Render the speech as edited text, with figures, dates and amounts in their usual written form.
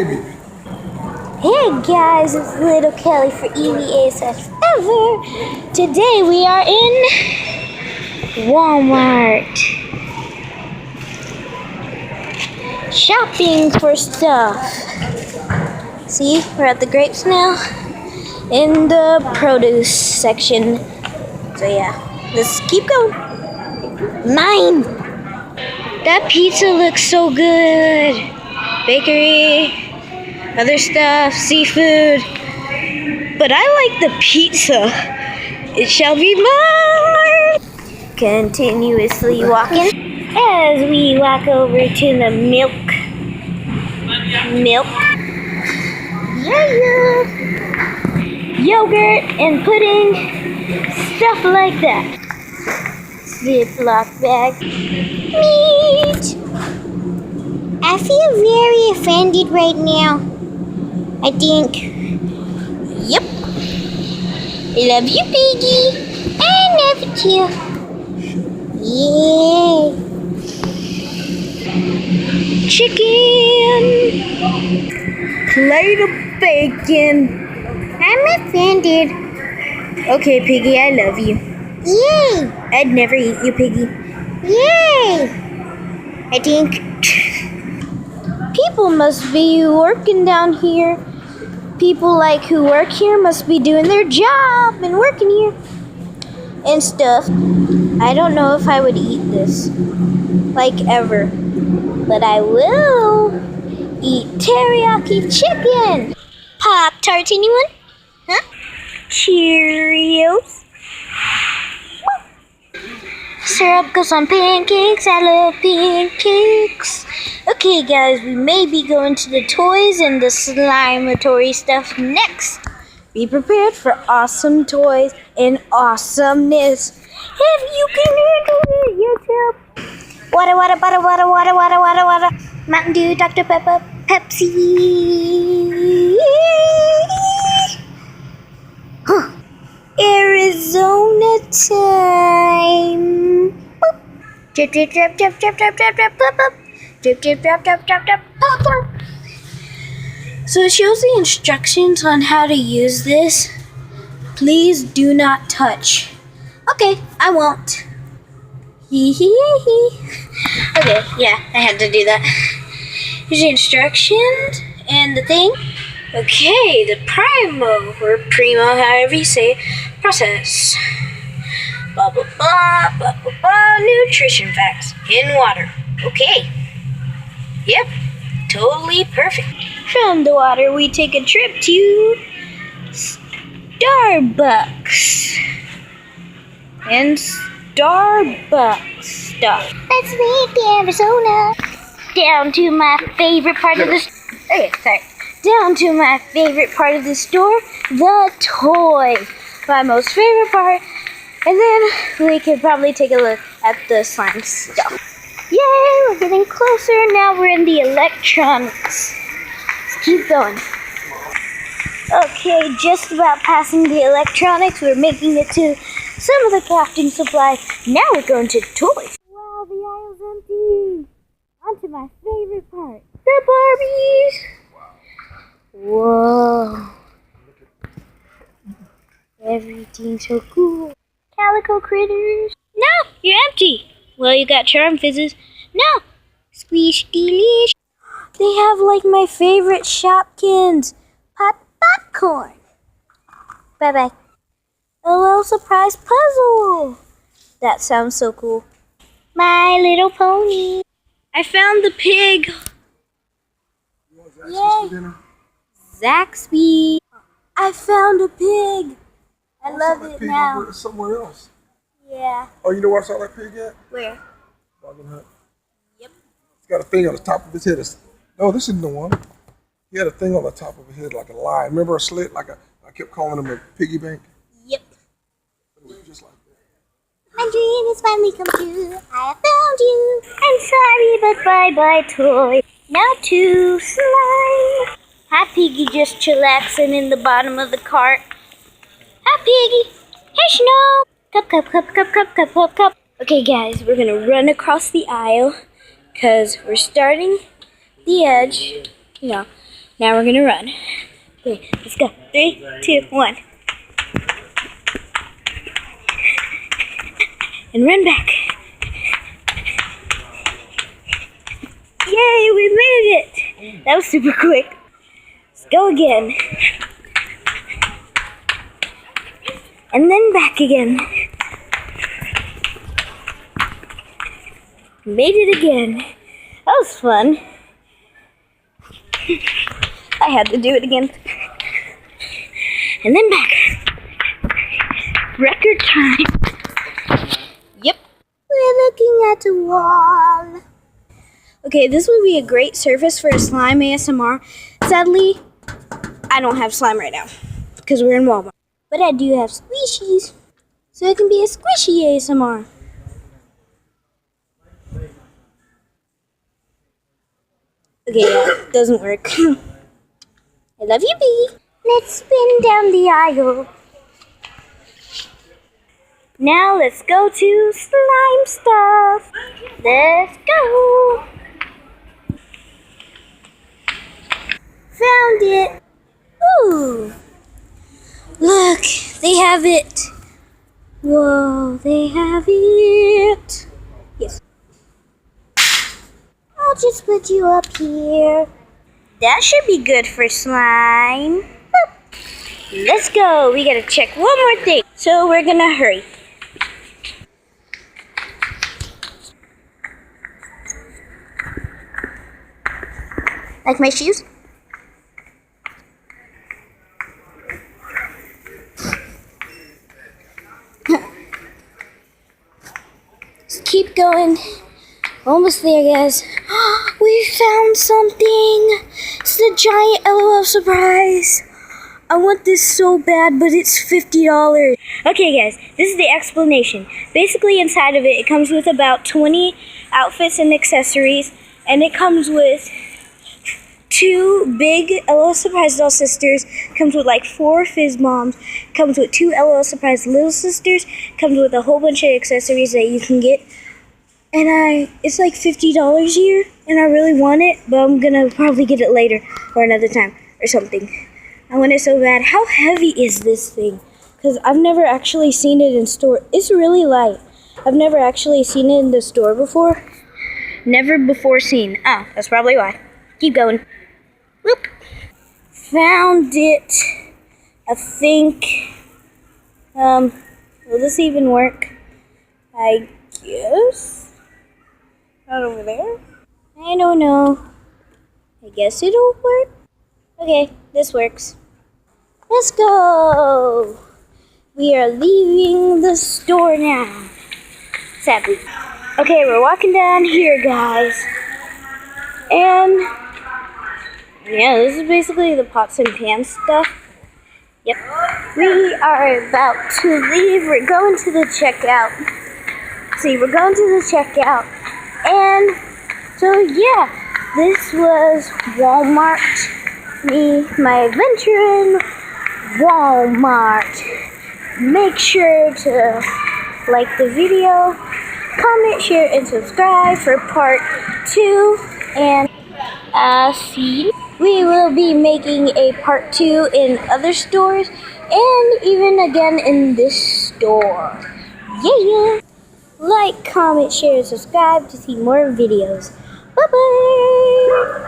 baby. Hey guys, it's Little Kelly for EVA/Ever. Today we are in Walmart. Shopping for stuff. See, we're at the grapes now. In the produce section. So yeah, let's keep going. 9! That pizza looks so good. Bakery. Other stuff, seafood, but I like the pizza. It shall be mine. Continuously walking as we walk over to the milk. Yeah. Yogurt and pudding, stuff like that. Ziploc bag. Meat. I feel very offended right now. I think. Yep. I love you, Piggy. I love you. Yay. Chicken. Plate of bacon. I'm offended. Okay, Piggy, I love you. Yay. I'd never eat you, Piggy. Yay. I think. People must be working down here. People who work here must be doing their job and working here and stuff. I don't know if I would eat this, ever. But I will eat teriyaki chicken. Pop-Tarts, anyone? Huh? Cheerios. Syrup goes on pancakes. I love pancakes. Okay, guys, we may be going to the toys and the slimatory stuff next. Be prepared for awesome toys and awesomeness. If you can handle it, YouTube. Water. Mountain Dew, Dr. Pepper, Pepsi. Huh. Arizona time. Boop. Drip, drip, drip, drip, drip, drip, drip, drip, drip, drip. Drip, drip, drip, drip, drip, drip, pop, pop. So it shows the instructions on how to use this. Please do not touch. Okay, I won't. Hee. Okay, yeah, I had to do that. Here's the instructions and the thing. Okay, the primo, or primo, however you say it, process. Blah, blah, blah, blah, blah, blah, nutrition facts in water. Okay. Yep, totally perfect. From the water, we take a trip to Starbucks. And Starbucks stuff. Let's leave Arizona. Down to my favorite part of the Down to my favorite part of the store, the toys. My most favorite part. And then we could probably take a look at the slime stuff. Yay, we're getting closer. Now we're in the electronics. Let's keep going. Okay, just about passing the electronics. We're making it to some of the crafting supplies. Now we're going to toys. Wow, the aisle's empty. On to my favorite part, the Barbies. Whoa. Everything's so cool. Calico critters. No, you're empty. Well, you got Charm Fizzes. No! Squeeze delish. They have my favorite Shopkins. Popcorn. Bye-bye. A little surprise puzzle. That sounds so cool. My Little Pony. I found the pig. Yay. Zaxby. I found a pig. I love it now. Somewhere else. Yeah. Oh, you know where I saw that pig at? Where? Bargain Hunt. Yep. He's got a thing on the top of his head. No, this isn't the one. He had a thing on the top of his head like a line. Remember a slit? I kept calling him a piggy bank. Yep. It was just like that. My dream has finally come true. I have found you. I'm sorry, but bye-bye, toy. Now to slime. Hi, Piggy, just chillaxing in the bottom of the cart. Hi, Piggy. Hey, Snow. Cup. Okay, guys, we're gonna run across the aisle because we're starting the edge. No, Now we're gonna run. Okay, let's go. 3, 2, 1. And run back. Yay, we made it! That was super quick. Let's go again. And then back again. Made it again. That was fun. I had to do it again. And then back. Record time. Yep. We're looking at the wall. Okay, this would be a great surface for a slime ASMR. Sadly, I don't have slime right now because we're in Walmart. But I do have squishies, so it can be a squishy ASMR. Okay, yeah, it doesn't work. I love you, Bee. Let's spin down the aisle. Now let's go to slime stuff. Let's go. Found it. Ooh. Look, they have it. Whoa, they have it. Yes. I'll just put you up here. That should be good for slime. Boop. Let's go. We gotta check one more thing. So we're gonna hurry. Like my shoes? Just keep going. Almost there, guys. We found something. It's the giant LOL surprise. I want this so bad, but it's $50. Okay, guys, this is the explanation. Basically, inside of it, it comes with about 20 outfits and accessories, and it comes with 2 big LOL Surprise Doll sisters, comes with like 4 Fizz Moms, comes with 2 LOL Surprise Little Sisters, comes with a whole bunch of accessories that you can get. And it's like $50 here, and I really want it, but I'm gonna probably get it later or another time or something. I want it so bad. How heavy is this thing? Because I've never actually seen it in store. It's really light. I've never actually seen it in the store before. Never before seen. Oh, that's probably why. Keep going. Whoop. Found it. I think. Will this even work? I guess. Not over there? I don't know. I guess it'll work. Okay, this works. Let's go! We are leaving the store now. Sadly. Okay, we're walking down here, guys. And yeah, this is basically the pots and pans stuff. Yep. We are about to leave. We're going to the checkout. See, we're going to the checkout. And so yeah, this was Walmart. My adventure in Walmart. Make sure to like the video, comment, share, and subscribe for part 2. And see, we will be making a part 2 in other stores and even again in this store. Yeah! Like, comment, share, and subscribe to see more videos. Bye-bye!